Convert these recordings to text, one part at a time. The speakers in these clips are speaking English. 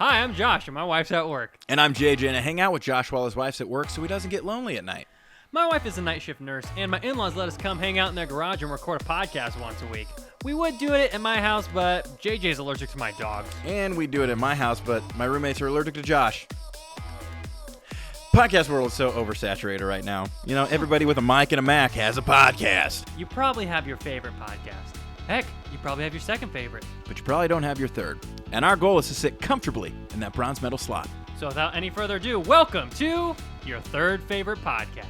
Hi, I'm Josh, and my wife's at work. And I'm JJ, and I hang out with Josh while his wife's at work so he doesn't get lonely at night. My wife is a night shift nurse, and my in-laws let us come hang out in their garage and record a podcast once a week. We would do it at my house, but JJ's allergic to my dogs. And we do it at my house, but my roommates are allergic to Josh. Podcast world is so oversaturated right now. You know, everybody with a mic and a Mac has a podcast. You probably have your favorite podcast. Heck, you probably have your second favorite. But you probably don't have your third. And our goal is to sit comfortably in that bronze medal slot. So without any further ado, welcome to your third favorite podcast.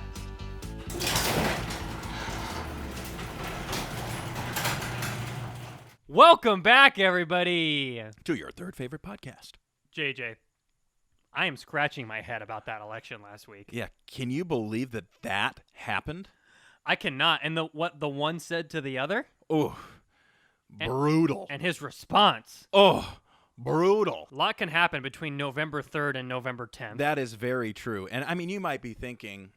Welcome back, everybody. To your third favorite podcast. JJ, I am scratching my head about that election last week. Yeah, can you believe that happened? I cannot. And what the one said to the other? Oh, brutal. And his response. Oh, brutal. A lot can happen between November 3rd and November 10th. That is very true. And I mean, you might be thinking,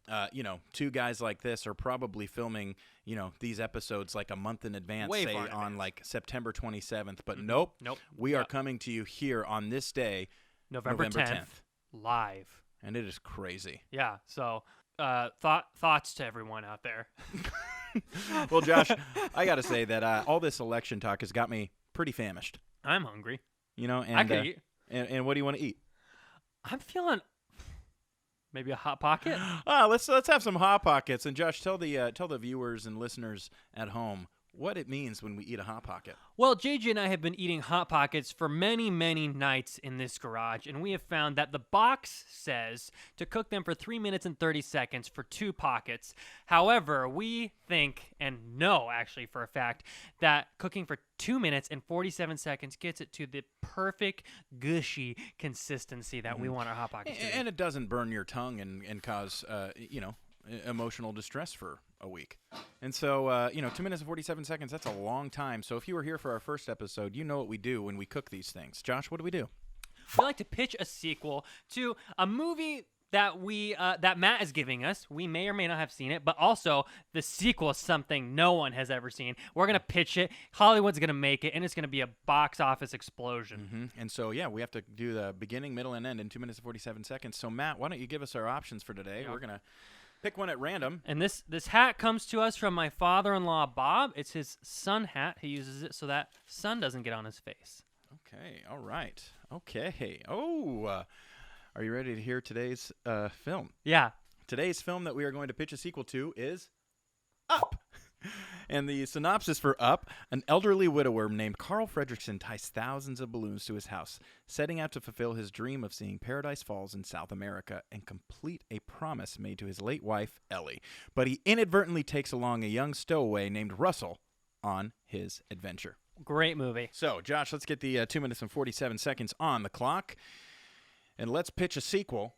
two guys like this are probably filming, these episodes like a month in advance, Way say far in on advance. like September 27th. But nope. We are coming to you here on this day, November 10th, live. And it is crazy. Yeah. So thoughts to everyone out there. Well, Josh, I got to say that all this election talk has got me pretty famished. I'm hungry. And I could eat. And what do you want to eat? I'm feeling maybe a Hot Pocket. Let's have some Hot Pockets. And Josh, tell the viewers and listeners at home what it means when we eat a Hot Pocket. Well, JJ and I have been eating Hot Pockets for many, many nights in this garage, and we have found that the box says to cook them for 3 minutes and 30 seconds for 2 pockets. However, we think, and know actually for a fact, that cooking for 2 minutes and 47 seconds gets it to the perfect, gushy consistency that we want our Hot Pockets to be. And it doesn't burn your tongue and cause, emotional distress for a week. And so, 2 minutes and 47 seconds, that's a long time. So if you were here for our first episode, you know what we do when we cook these things. Josh, what do we do? We like to pitch a sequel to a movie that that Matt is giving us. We may or may not have seen it, but also the sequel is something no one has ever seen. We're going to pitch it. Hollywood's going to make it, and it's going to be a box office explosion. Mm-hmm. And so, we have to do the beginning, middle, and end in 2 minutes and 47 seconds. So, Matt, why don't you give us our options for today? Yeah. We're going to pick one at random. And this hat comes to us from my father-in-law, Bob. It's his sun hat. He uses it so that sun doesn't get on his face. Okay, all right. Okay. Are you ready to hear today's film? Yeah. Today's film that we are going to pitch a sequel to is Up. And the synopsis for Up: an elderly widower named Carl Fredrickson ties thousands of balloons to his house, setting out to fulfill his dream of seeing Paradise Falls in South America and complete a promise made to his late wife, Ellie. But he inadvertently takes along a young stowaway named Russell on his adventure. Great movie. So, Josh, let's get the 2 minutes and 47 seconds on the clock, and let's pitch a sequel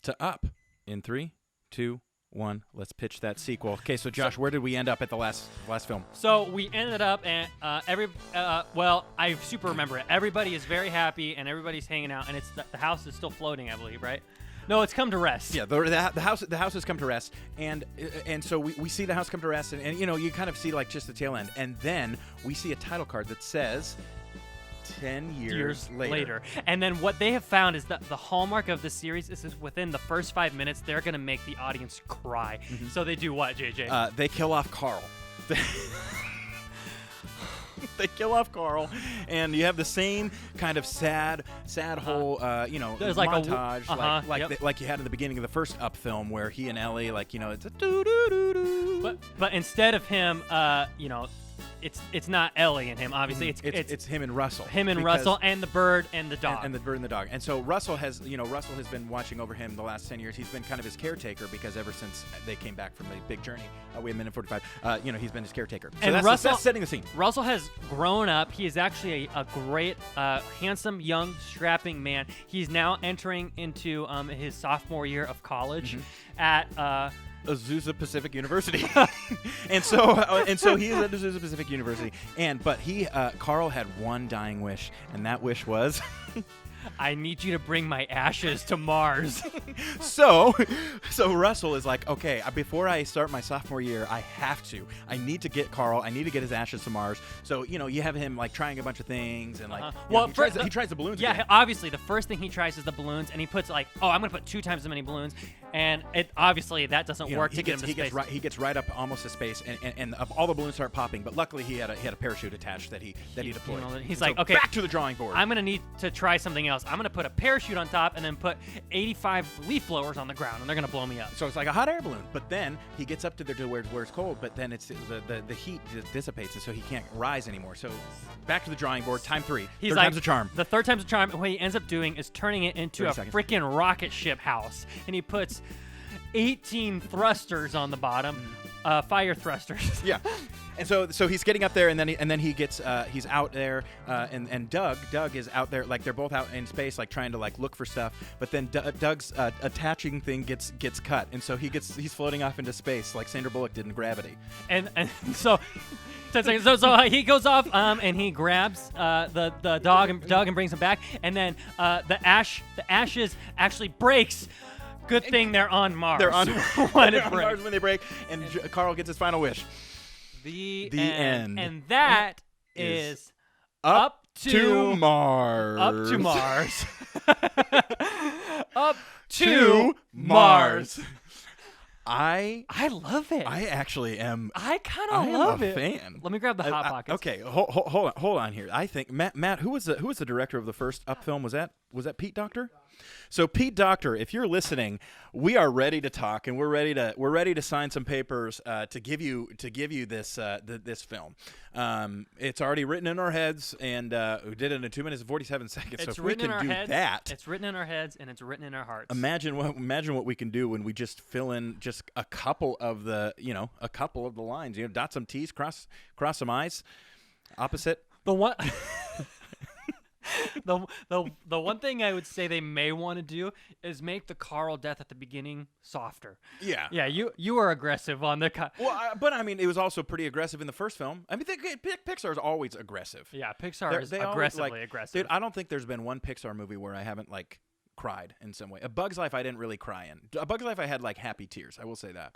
to Up in 3, 2, 1. Let's pitch that sequel. Okay, so Josh, where did we end up at the last film? So we ended up at I super remember it. Everybody is very happy and everybody's hanging out, and it's the house is still floating, I believe, right? No, it's come to rest. Yeah, the house has come to rest, and so we see the house come to rest, and you kind of see like just the tail end, and then we see a title card that says 10 years later. And then what they have found is that the hallmark of the series is within the first 5 minutes, they're going to make the audience cry. Mm-hmm. So they do what, JJ? They kill off Carl. They kill off Carl, and you have the same kind of sad whole, there's montage, like you had in the beginning of the first Up film, where he and Ellie, it's a doo-doo-doo-doo. But instead of him, it's not Ellie and him, obviously. It's him and Russell. Russell and the bird and the dog. And the bird and the dog. And so Russell has been watching over him the last 10 years. He's been kind of his caretaker because ever since they came back from the big journey, we have a minute 45, he's been his caretaker. So and that's setting the scene. Russell has grown up. He is actually a great, handsome, young, strapping man. He's now entering into his sophomore year of college at Azusa Pacific University. and so he is at Azusa Pacific University. But Carl had one dying wish, and that wish was I need you to bring my ashes to Mars. So Russell is like, okay, before I start my sophomore year, I need to get Carl. I need to get his ashes to Mars. So you have him like trying a bunch of things and like, he tries the balloons. Yeah, again. obviously the first thing he tries is the balloons, and he puts like, I'm gonna put 2 times as many balloons, and it obviously that doesn't work to get him to space. He gets right up almost to space, and all the balloons start popping. But luckily he had a parachute attached that he deployed. He's so like, okay, back to the drawing board. I'm gonna need to try something else. I'm gonna put a parachute on top and then put 85 leaf blowers on the ground, and they're gonna blow me up. So it's like a hot air balloon. But then he gets up to where it's cold, but then it's the heat just dissipates, and so he can't rise anymore. So back to the drawing board. Time 3. He's third like, time's a charm. The third time's a charm. And what he ends up doing is turning it into a 30 seconds. freaking rocket ship house, and he puts 18 thrusters on the bottom, fire thrusters. Yeah. And so he's getting up there, and then he gets he's out there, and Doug is out there, like they're both out in space, like trying to like look for stuff. But then Doug's attaching thing gets cut, and so he's floating off into space like Sandra Bullock did in Gravity. And so 10 seconds. So he goes off and he grabs the dog and brings him back, and then the ashes actually breaks. Good thing they're on Mars. They're on, when they're it on breaks. Mars when they break, and Carl gets his final wish. The end. And that is Up to Mars. Up to Mars. Up to To Mars. I love it. I actually am. I kind I of am love a it. fan. Let me grab the hot pockets. Okay, hold on here. I think Matt, who was the director of the first Up film? Was that Pete Docter? So Pete Docter, if you're listening, we are ready to talk, and we're ready to sign some papers to give you this this film. It's already written in our heads, and we did it in 2 minutes and 47 seconds. It's so if we can do that, it's written in our heads and it's written in our hearts. Imagine what we can do when we just fill in just a couple of the lines. Dot some T's, cross some I's. Opposite. The one. The one thing I would say they may want to do is make the Carl death at the beginning softer. Yeah. Yeah, you were aggressive on the. But I mean, it was also pretty aggressive in the first film. I mean, Pixar is always aggressive. Yeah, Pixar is aggressively aggressive. Dude, I don't think there's been one Pixar movie where I haven't like cried in some way. A Bug's Life I didn't really cry in. A Bug's Life I had like happy tears. I will say that.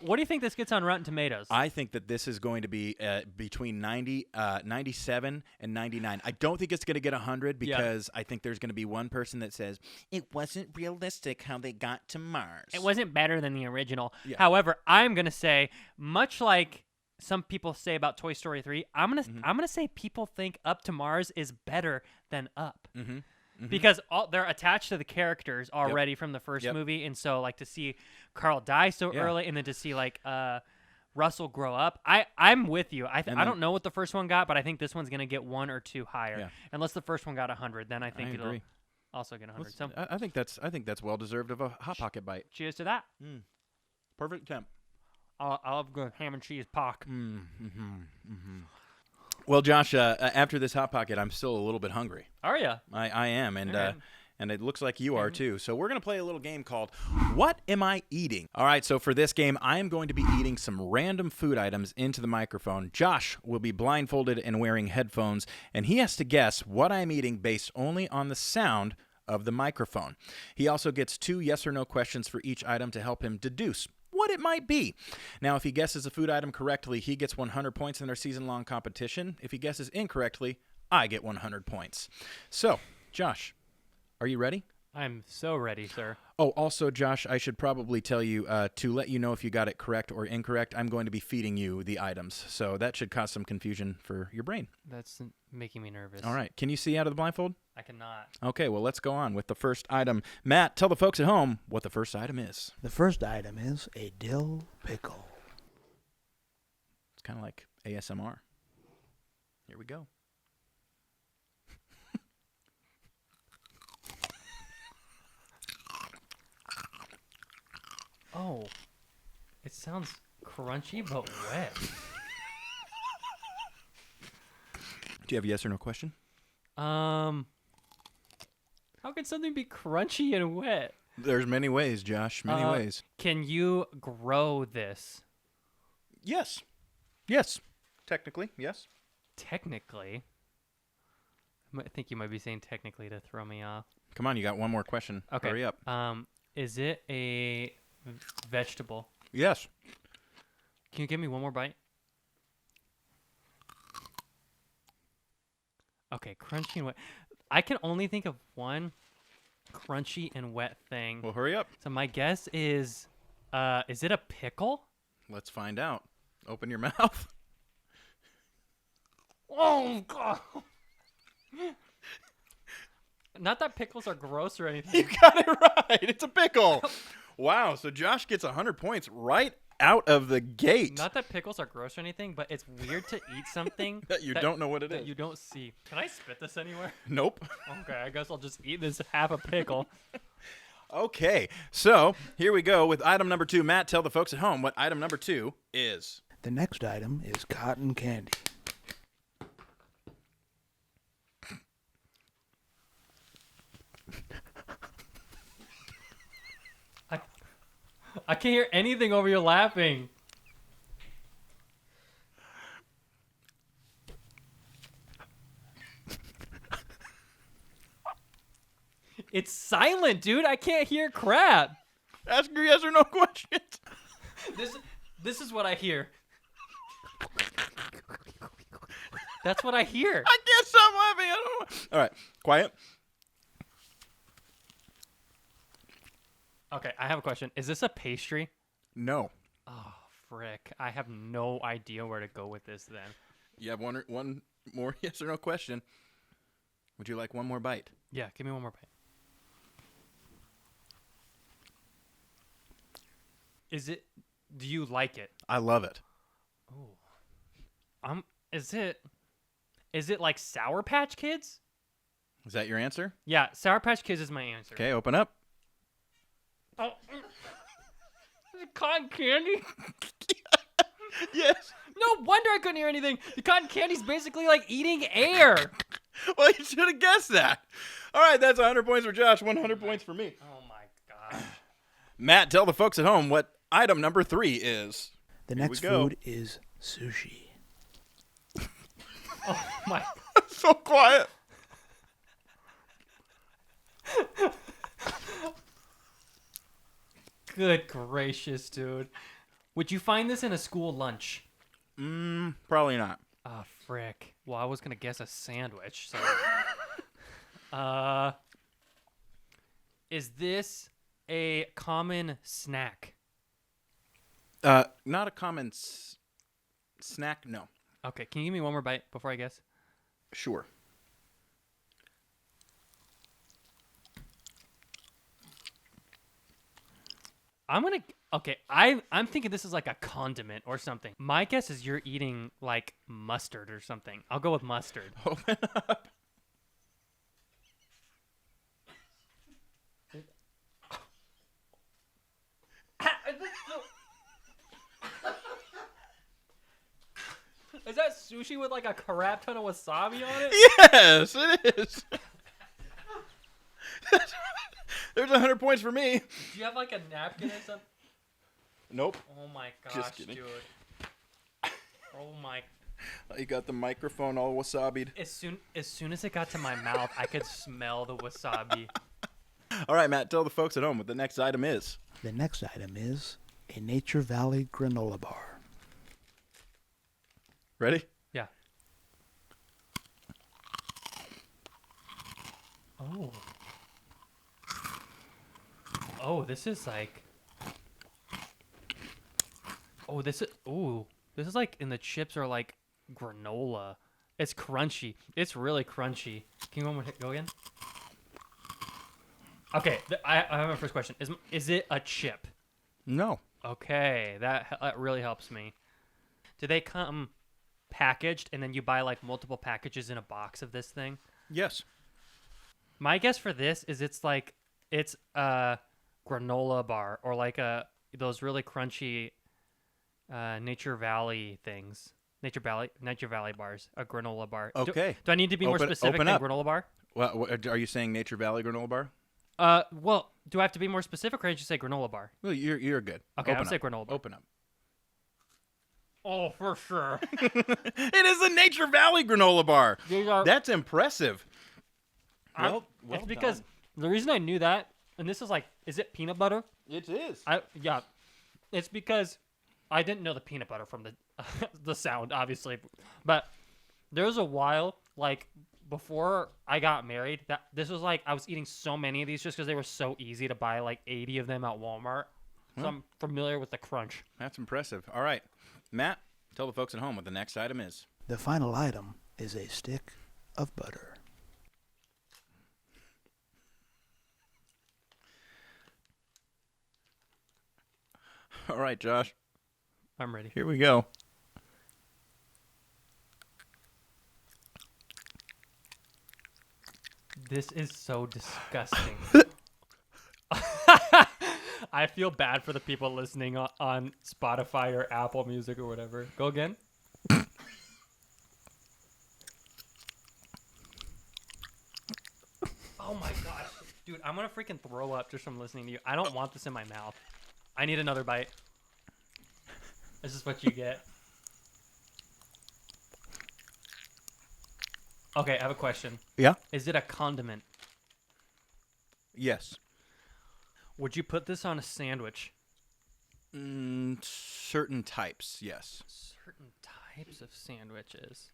What do you think this gets on Rotten Tomatoes? I think that this is going to be between 97 and 99. I don't think it's going to get 100 because I think there's going to be one person that says it wasn't realistic how they got to Mars. It wasn't better than the original. Yeah. However, I'm going to say, much like some people say about Toy Story 3, I'm gonna say people think Up to Mars is better than Up. Mm-hmm. Mm-hmm. Because they're attached to the characters already from the first movie, and so like to see Carl die so early, and then to see like Russell grow up. I'm with you. I don't know what the first one got, but I think this one's gonna get 1 or 2 higher. Yeah. Unless the first one got 100, then I think it'll also get 100. So I think that's well deserved of a hot pocket bite. Cheers to that. Perfect temp. I love good ham and cheese pock. Well, Josh, after this Hot Pocket, I'm still a little bit hungry. Are you? I am, and it looks like you are too. So we're going to play a little game called What Am I Eating? All right, so for this game, I am going to be eating some random food items into the microphone. Josh will be blindfolded and wearing headphones, and he has to guess what I'm eating based only on the sound of the microphone. He also gets 2 yes or no questions for each item to help him deduce what it might be. Now, if he guesses a food item correctly, he gets 100 points in our season-long competition. If he guesses incorrectly, I get 100 points. So, Josh, are you ready? I'm so ready, sir. Oh, also, Josh, I should probably tell you to let you know if you got it correct or incorrect, I'm going to be feeding you the items. So that should cause some confusion for your brain. That's making me nervous. All right. Can you see out of the blindfold? I cannot. Okay, well, let's go on with the first item. Matt, tell the folks at home what the first item is. The first item is a dill pickle. It's kind of like ASMR. Here we go. Oh, it sounds crunchy but wet. Do you have a yes or no question? How can something be crunchy and wet? There's many ways, Josh. Many ways. Can you grow this? Yes. Yes. Technically, yes. Technically. I think you might be saying technically to throw me off. Come on, you got one more question. Okay. Hurry up. Is it a vegetable? Yes. Can you give me one more bite? Okay, crunchy and wet. I can only think of one crunchy and wet thing. Well, hurry up. So my guess is it a pickle? Let's find out. Open your mouth. Oh, God. Not that pickles are gross or anything. You got it right. It's a pickle. Wow. So Josh gets 100 points right out of the gate. Not that pickles are gross or anything, but it's weird to eat something that you don't know what it that is. you don't see. Can I spit this anywhere? Nope. Okay, I guess I'll just eat this half a pickle. Okay. So here we go with item number 2. Matt, tell the folks at home what item number 2 is. The next item is cotton candy. I can't hear anything over your laughing. It's silent, dude. I can't hear crap. Ask your yes or no questions. This is what I hear. That's what I hear. I can't stop laughing. I don't know. All right. Quiet. Okay, I have a question. Is this a pastry? No. Oh, frick. I have no idea where to go with this then. You have one more yes or no question. Would you like one more bite? Yeah, give me one more bite. Do you like it? I love it. Oh. Is it like Sour Patch Kids? Is that your answer? Yeah, Sour Patch Kids is my answer. Okay, open up. Oh. Is it cotton candy? Yes. No wonder I couldn't hear anything. The cotton candy's basically like eating air. Well, you should have guessed that. All right, that's 100 points for Josh, 100 points for me. Oh my gosh. Matt, tell the folks at home what item number 3 is. The Here next we go. food is sushi. Oh my. So quiet. Good gracious, dude. Would you find this in a school lunch? Probably not. Ah, frick. Well, I was gonna guess a sandwich. So, is this a common snack? Not a common snack. No. Okay, can you give me one more bite before I guess? Sure. I'm thinking this is like a condiment or something. My guess is you're eating like mustard or something. I'll go with mustard. Open up. Is that sushi with like a crap ton of wasabi on it? Yes, it is. There's 100 points for me. Do you have like a napkin or something? Nope. Oh my gosh, Just kidding. dude. Oh my. You got the microphone all wasabied. As soon as it got to my mouth, I could smell the wasabi. All right, Matt, tell the folks at home what the next item is. The next item is a Nature Valley granola bar. Ready? Yeah. Oh. Oh, this is like. Oh, this is like in the chips are like granola. It's crunchy. It's really crunchy. Can you one more go again? Okay, I have my first question. Is it a chip? No. Okay, that really helps me. Do they come packaged and then you buy like multiple packages in a box of this thing? Yes. My guess for this is it's a granola bar or like those really crunchy Nature Valley things. Nature Valley bars, a granola bar. Okay. Do I need to be more specific than granola bar? Well, are you saying Nature Valley granola bar? Well, do I have to be more specific or did you say granola bar? Well, you're good. Okay, I'll say granola bar. Open up. Oh, for sure. It is a Nature Valley granola bar. These are That's impressive. Well it's because done. the reason I knew that, and this is like, is it peanut butter? It is. Yeah, it's because I didn't know the peanut butter from the the sound, obviously, but there was a while like before I got married that this was like I was eating so many of these just because they were so easy to buy, like 80 of them at Walmart. So I'm familiar with the crunch. That's impressive. All right, Matt, tell the folks at home what the next item is. The final item is a stick of butter. All right, Josh, I'm ready. here we go. This is so disgusting. I feel bad for the people listening on Spotify or Apple Music or whatever. Go again. Oh my gosh. Dude, I'm going to freaking throw up just from listening to you. I don't want this in my mouth. I need another bite. This is what you get. Okay, I have a question. Yeah. Is it a condiment? Yes. Would you put this on a sandwich? Certain types, yes. Certain types of sandwiches.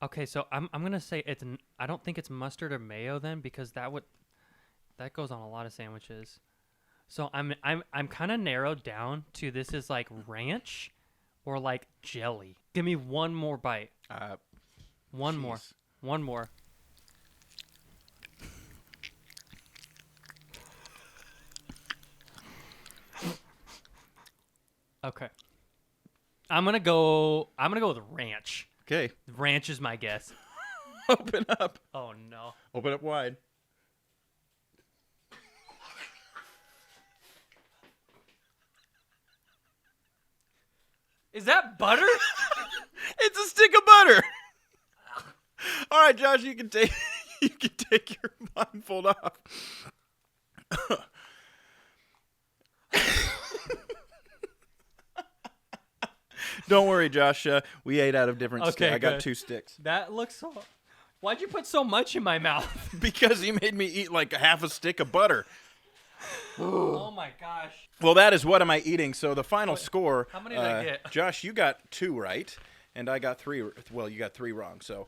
Okay, so I'm gonna say I don't think it's mustard or mayo then, because that goes on a lot of sandwiches. So I'm kind of narrowed down to this is like ranch or like jelly. Give me one more bite. One more. One more. Okay. I'm gonna go with ranch. Okay. Ranch is my guess. Open up. Oh no. Open up wide. Is that butter? It's a stick of butter. All right, Josh, you can take your blindfold off. Don't worry, Josh. We ate out of different sticks. Okay, I got good. 2 sticks. That looks so. Why'd you put so much in my mouth? Because he made me eat like half a stick of butter. Oh my gosh. Well, that is what am I eating? So the final score. How many did I get? Josh, you got 2 right, and I got 3. Well, you got 3 wrong. So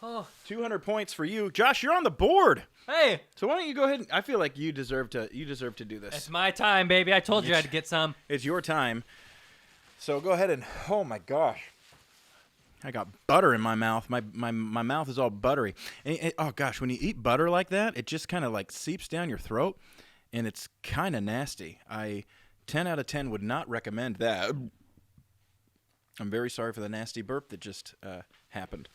Oh. 200 points for you, Josh. You're on the board. Hey, So why don't you go ahead? I feel like you deserve to do this. it's my time, baby. I told you I'd get some. It's your time. So go ahead and oh my gosh. I got butter in my mouth. My mouth is all buttery. Oh gosh, when you eat butter like that, it just kind of like seeps down your throat, and it's kind of nasty. 10 out of 10 would not recommend that. I'm very sorry for the nasty burp that just happened.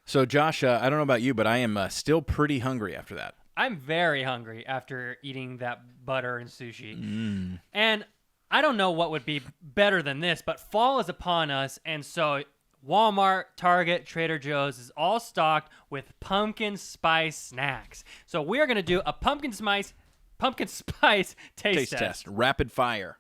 So Josh, I don't know about you, but I am still pretty hungry after that. I'm very hungry after eating that butter and sushi. And I don't know what would be better than this, but fall is upon us, and so Walmart, Target, Trader Joe's is all stocked with pumpkin spice snacks. So we're going to do a pumpkin spice taste test. Rapid fire.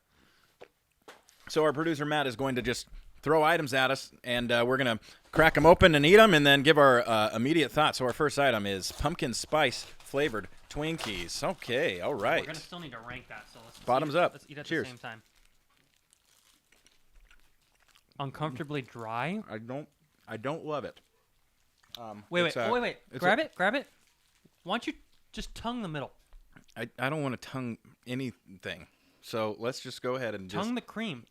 So our producer Matt is going to just throw items at us, and we're going to crack them open and eat them, and then give our immediate thoughts. So our first item is pumpkin spice flavored Twinkies. Okay, all right. We're going to still need to rank that, so let's Bottoms eat, up. Let's eat at Cheers. the same time. Uncomfortably dry. I don't love it. Wait. Grab it. Why don't you just tongue the middle? I don't want to tongue anything. So let's just go ahead and Tongue the cream.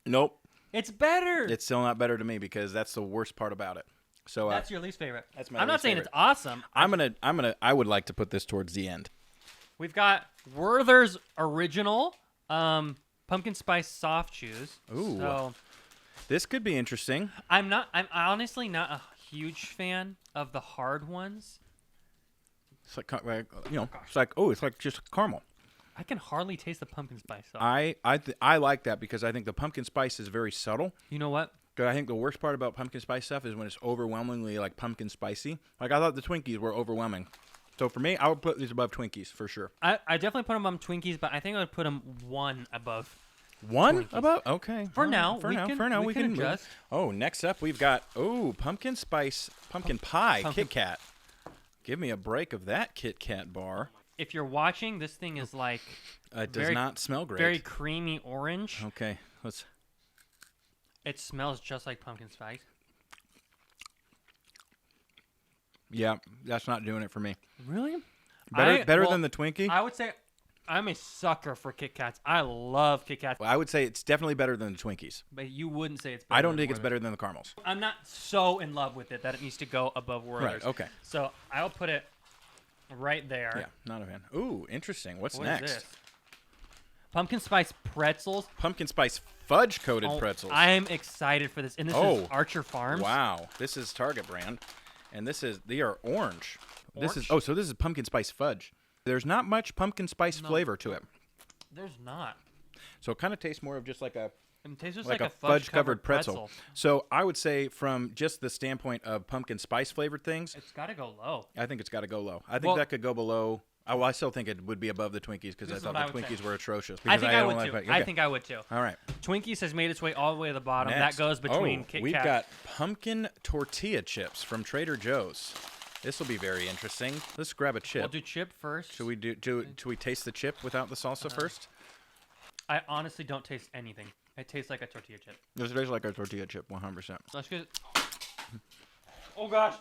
Nope. It's better. It's still not better to me because that's the worst part about it. So That's your least favorite. That's my I'm not least saying favorite. it's awesome. I would like to put this towards the end. We've got Werther's original pumpkin spice soft chews. Ooh. So This could be interesting. I'm honestly not a huge fan of the hard ones. It's like it's like just caramel. I can hardly taste the pumpkin spice though. I like that because I think the pumpkin spice is very subtle. You know what? Because I think the worst part about pumpkin spice stuff is when it's overwhelmingly like pumpkin spicy. Like I thought the Twinkies were overwhelming. So for me, I would put these above Twinkies for sure. I definitely put them on Twinkies, but I think I would put them one above One Twinkies. about okay. For all right, now, for we now, can- for now, we we can move. adjust. Oh, next up we've got pumpkin pie pumpkin- Kit Kat. Give me a break of that Kit Kat bar. If you're watching, this thing is like It does very- not smell great. very creamy orange. Okay, let's. It smells just like pumpkin spice. Yeah, that's not doing it for me. Really? Better well, than the Twinkie. I would say I'm a sucker for Kit Kats. I love Kit Kats, Well, I would say it's definitely better than the Twinkies. but you wouldn't say it's better. I don't than think it's Werther's. better than the caramels. I'm not so in love with it that it needs to go above Werther's. Right. Okay. So I'll put it right there. Yeah, not a fan. Ooh, interesting. What's What is next? this? Pumpkin spice pretzels. Pumpkin spice fudge coated Oh, pretzels. I'm excited for this. And this is Archer Farms. Wow, this is Target brand, and they are orange. This is Orange? so this is pumpkin spice fudge. There's not much pumpkin spice flavor to it, There's not. so it kind of tastes more of just like a It tastes just like like a fudge covered pretzel. pretzel. So I would say from just the standpoint of pumpkin spice flavored things, It's got to go low. I think it's got to go low. I think Well- that could go below. Oh, well, I still think it would be above the Twinkies because I This is thought what I the would say. Twinkies were atrocious. I because think I don't would like too. that. I Okay. think I would too. All right. Twinkies has made its way all the way to the bottom. Next. That goes between Oh, Kit we've Kat. got pumpkin tortilla chips from Trader Joe's. This will be very interesting. Let's grab a chip. We'll do chip first. Should we taste the chip without the salsa first? I honestly don't taste anything. It tastes like a tortilla chip. This tastes like a tortilla chip, 100%. Let's get. Oh gosh!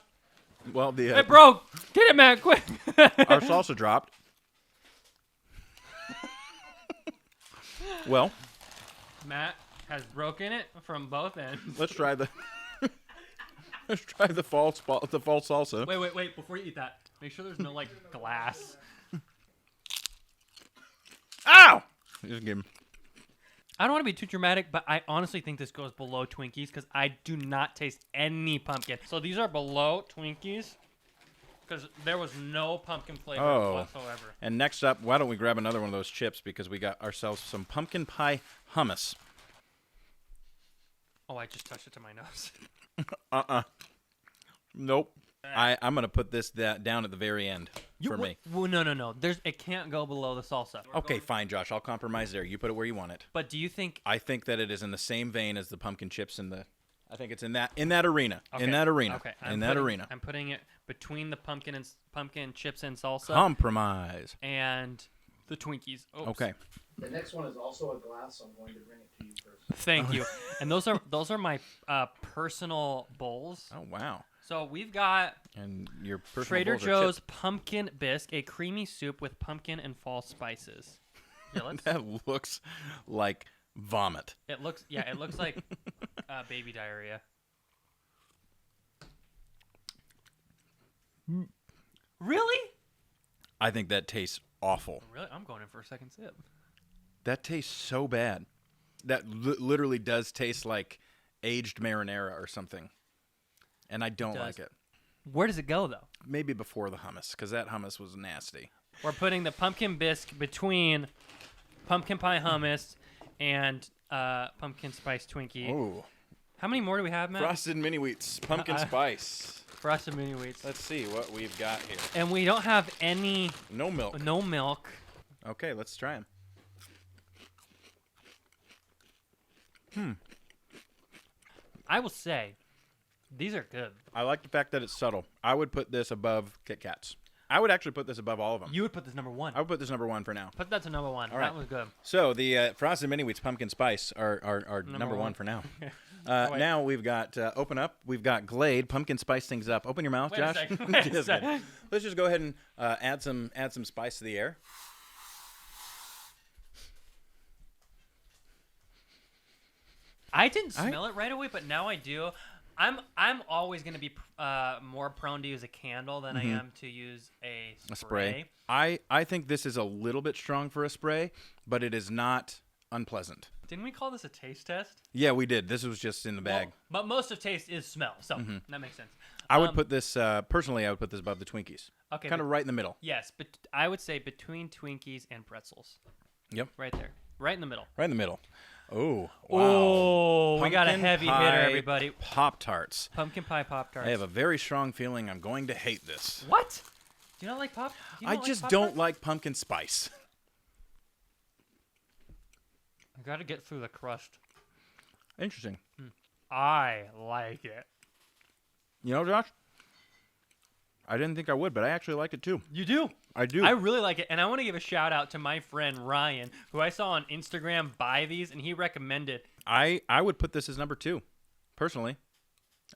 Well, the It broke. Get it, Matt, quick! our salsa dropped. Well, Matt has broken it from both ends. let's try the fall salsa. Wait! Before you eat that, make sure there's no like glass. Ow! Just give 'em- I don't want to be too dramatic, but I honestly think this goes below Twinkies because I do not taste any pumpkin. So these are below Twinkies because there was no pumpkin flavor Oh. whatsoever. And next up, why don't we grab another one of those chips because we got ourselves some pumpkin pie hummus. Oh, I just touched it to my nose. Nope. I'm gonna put this down at the very end for me. Well, no. It can't go below the salsa. Okay, fine, Josh. I'll compromise there. You put it where you want it. But do you think? I think that it is in the same vein as the pumpkin chips I think it's in that arena. Okay, In that arena. Okay. In that arena. I'm putting it between the pumpkin chips and salsa Compromise. and the Twinkies. Oops. Okay. The next one is also a glass, so I'm going to bring it to you first. Thank you. And those are my personal bowls. Oh wow. So we've got And your personal Trader bowls are Joe's chips. pumpkin bisque, a creamy soup with pumpkin and fall spices. Yeah, let's. That looks like vomit. It looks like baby diarrhea. Really? I think that tastes awful. Really? I'm going in for a second sip. That tastes so bad. That literally does taste like aged marinara or something. And I don't like it. Where does it go though? Maybe before the hummus, because that hummus was nasty. We're putting the pumpkin bisque between pumpkin pie hummus and pumpkin spice Twinkie. Oh. How many more do we have, Matt? Frosted mini wheats, pumpkin spice. Frosted mini wheats. Let's see what we've got here. And we don't have any, No milk. no milk. Okay, let's try them. I will say, these are good. I like the fact that it's subtle. I would put this above Kit Kats. I would actually put this above all of them. You would put this number one. I would put this number one for now. Put that to number one. All That right. was good. So the Frosted Mini Wheats Pumpkin Spice are number one for now. wait. Now we've got open up. We've got Glade Pumpkin Spice things up. Open your mouth, Wait a Josh. second, wait a Just second. kidding. Let's just go ahead and add some spice to the air. I didn't smell it right away, but now I do. I'm always going to be more prone to use a candle than I am to use a spray. A spray. I think this is a little bit strong for a spray, but it is not unpleasant. Didn't we call this a taste test? Yeah, we did. This was just in the bag. Well, but most of taste is smell, so that makes sense. I would put this personally. I would put this above the Twinkies. Okay, kind of right in the middle. Yes, but I would say between Twinkies and pretzels. Yep, Right there. Right in the middle. right in the middle. Oh, wow. Oh, we got a Pumpkin heavy hitter, pie everybody. Pop-Tarts. Pumpkin pie Pop-Tarts. I have a very strong feeling I'm going to hate this. What? Do you not like Pop? Do you I not just like don't Pop-Tarts? like pumpkin spice. I got to get through the crust. Interesting. I like it. You know, Josh, I didn't think I would, but I actually like it too. You do? I do. I really like it. And I want to give a shout out to my friend Ryan, who I saw on Instagram buy these, and he recommended. I would put this as number 2, personally.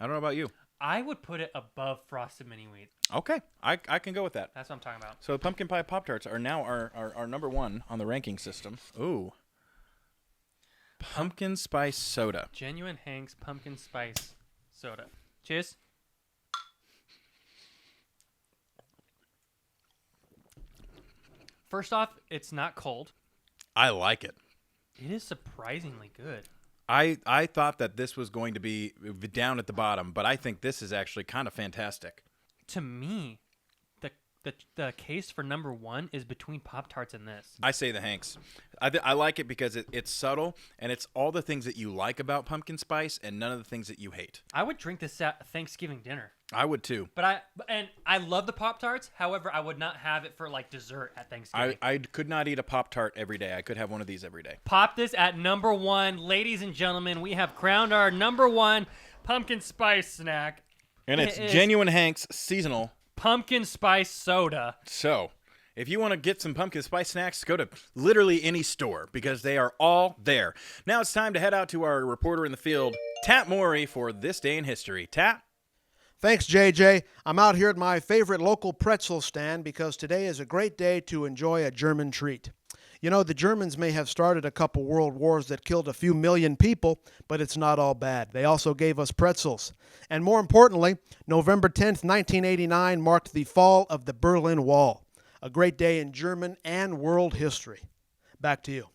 I don't know about you. I would put it above Frosted Mini Wheat. Okay, I can go with that. That's what I'm talking about. So pumpkin pie Pop-Tarts are now our number 1 on the ranking system. Ooh. Pumpkin spice soda. Genuine Hank's pumpkin spice soda. Cheers. First off, it's not cold. I like it. It is surprisingly good. I thought that this was going to be down at the bottom, but I think this is actually kind of fantastic. To me, the case for number 1 is between Pop-Tarts and this. I say the Hanks. I like it because it's subtle, and it's all the things that you like about pumpkin spice and none of the things that you hate. I would drink this at Thanksgiving dinner. I would too. But I love the Pop-Tarts. However, I would not have it for like dessert at Thanksgiving. I could not eat a Pop-Tart every day. I could have one of these every day. Pop this at number 1. Ladies and gentlemen, we have crowned our number 1 pumpkin spice snack. And it's It is Genuine Hanks seasonal. pumpkin spice soda. So, if you want to get some pumpkin spice snacks, go to literally any store because they are all there. Now it's time to head out to our reporter in the field, Tat Maury, for This Day in History. Tat? Thanks, JJ. I'm out here at my favorite local pretzel stand because today is a great day to enjoy a German treat. You know, the Germans may have started a couple world wars that killed a few million people, but it's not all bad. They also gave us pretzels. And more importantly, November 10th, 1989 marked the fall of the Berlin Wall. A great day in German and world history. Back to you.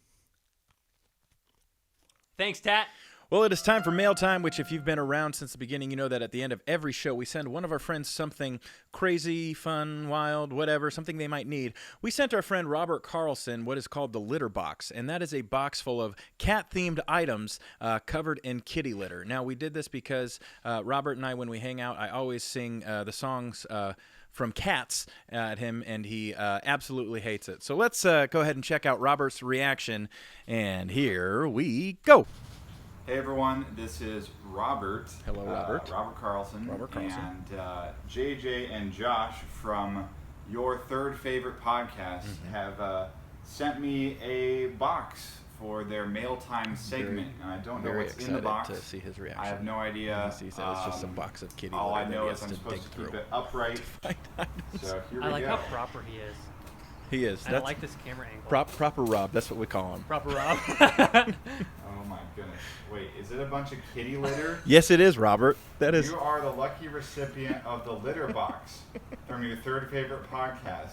Thanks, Tat. Well, it is time for mail time, which if you've been around since the beginning, you know that at the end of every show, we send one of our friends something crazy, fun, wild, whatever, something they might need. We sent our friend Robert Carlson what is called the litter box, and that is a box full of cat-themed items covered in kitty litter. Now, we did this because Robert and I, when we hang out, I always sing the songs from Cats at him, and he absolutely hates it. So let's go ahead and check out Robert's reaction, and here we go. Hey everyone, this is Robert. Hello, Robert. Robert Carlson. Robert Carlson. And JJ and Josh from your third favorite podcast have sent me a box for their mail time segment. And I don't know Very what's in the box. to see his reaction. I have no idea. He said it's just a box of kitty All I litter that know he is has I'm to dig supposed to keep through. it upright. So here we I like go. how proper he is. He is. And I like this camera angle. Proper Rob. That's what we call him. Proper Rob. Oh my goodness. Wait, is it a bunch of kitty litter? Yes, it is, Robert. That is. You are the lucky recipient of the litter box from your third favorite podcast.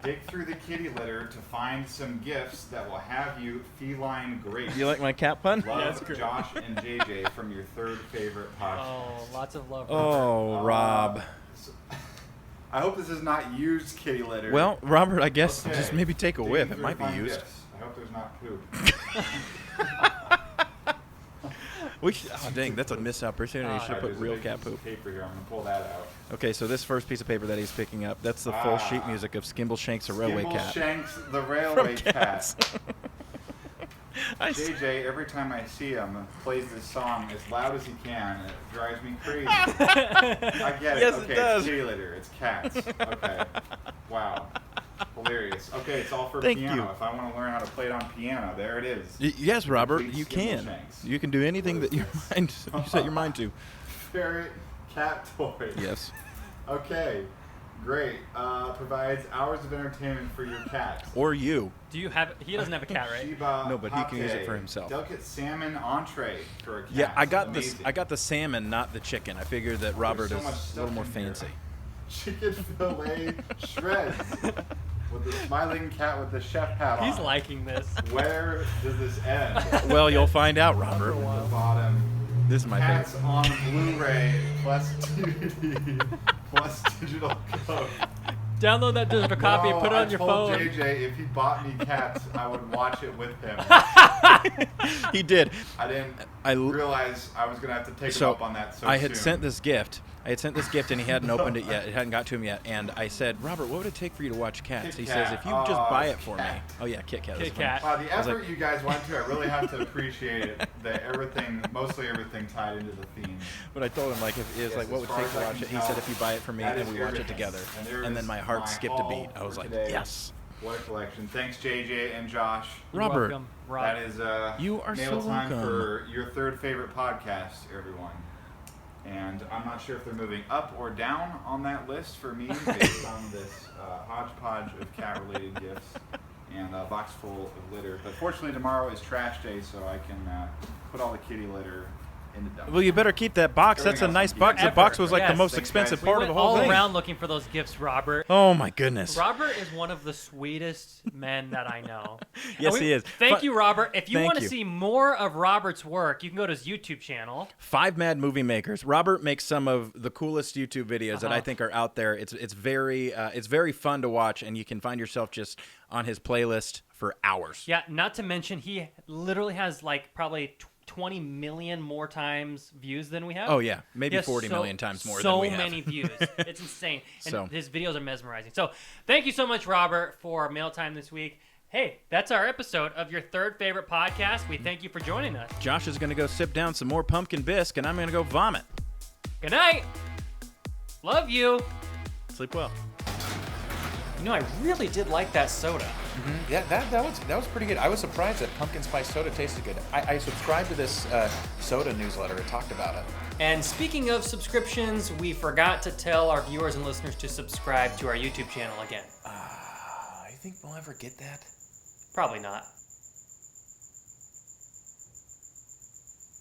Dig through the kitty litter to find some gifts that will have you feline great. You like my cat pun? Love, Josh and JJ from your third favorite podcast. Oh, lots of love. Oh, Rob. I hope this is not used kitty litter. Well, Robert, I guess Okay. just maybe take a Dig whiff. through It might to be find used. gifts. I hope there's not poop. Oh, dang, that's a missed opportunity. You should Alright, put there's a real big cat piece of poop. paper here. I'm gonna pull that out. Okay, so this first piece of paper that he's picking up, that's the full sheet music of Skimble Shanks, a railway Skimble cat. Shanks, the railway cat. Cats. JJ, every time I see him, plays this song as loud as he can. And it drives me crazy. I get it. Yes, okay, it does. it's kitty litter. It's cats. Okay. Wow. Hilarious. Okay, it's all for Thank piano. you. If I want to learn how to play it on piano, there it is. Yes, Robert, Complete you Skimble can. Shanks. You can do anything What that is you set your mind to. Ferret cat toy. Yes. Okay. Great. Provides hours of entertainment for your cat. Or you. Do you have? He doesn't have a cat, right? Shiba No, but he can use it Pate, for himself. Delicate salmon entree for a cat. Yeah, I got Amazing. I got the salmon, not the chicken. I figured that Robert so is much a stuff little more in here. fancy. Chicken fillet shreds with the smiling cat with the chef hat on. He's liking this. Where does this end? Well, you'll find out, Robert. The bottom. This is my Cats favorite. on Blu-ray plus DVD plus digital code. Download that digital copy and No, put it on I your told phone. JJ if he bought me cats, I would watch it with him. He did. I didn't I l- realize I was gonna have to take him So up on that so I had soon. sent this gift, I had sent this gift and he hadn't opened it yet. It hadn't got to him yet. And I said, Robert, what would it take for you to watch Cats? He says, if you just buy it for me. Oh, yeah, Kit Kat. Kit Kat. Wow, the effort you guys went to, I really have to appreciate it. Mostly everything tied into the theme. But I told him, like, what would it take to watch it? He said, if you buy it for me and we watch it together. And then my heart skipped a beat. I was like, yes. What a collection. Thanks, JJ and Josh. Robert. Welcome, Rob. That is you are mail so time welcome. for your third favorite podcast, everyone. And I'm not sure if they're moving up or down on that list for me based on this hodgepodge of cat-related gifts and a box full of litter. But fortunately, tomorrow is trash day, so I can put all the kitty litter in the dumpster. Well, you better keep that box. That's a nice box. The box was like the most expensive part of the whole all thing. around looking for those gifts, Robert. Oh, my goodness. Robert is one of the sweetest men that I know. Yes, he is. Thank you, Robert. If you Thank want to you. see more of Robert's work, you can go to his YouTube channel. 5 Mad Movie Makers. Robert makes some of the coolest YouTube videos that I think are out there. It's very fun to watch, and you can find yourself just on his playlist for hours. Yeah, not to mention he literally has like probably 20 million more times views than we have. Oh, yeah. Maybe He has 40 million times more so than we have. many views. It's insane. And So. his videos are mesmerizing. So thank you so much, Robert, for Mail Time this week. Hey, that's our episode of your third favorite podcast. We thank you for joining us. Josh is going to go sip down some more pumpkin bisque, and I'm going to go vomit. Good night. Love you. Sleep well. You know, I really did like that soda. Yeah, that was pretty good. I was surprised that pumpkin spice soda tasted good. I subscribed to this soda newsletter. It talked about it. And speaking of subscriptions, we forgot to tell our viewers and listeners to subscribe to our YouTube channel again. I think we'll ever get that. Probably not.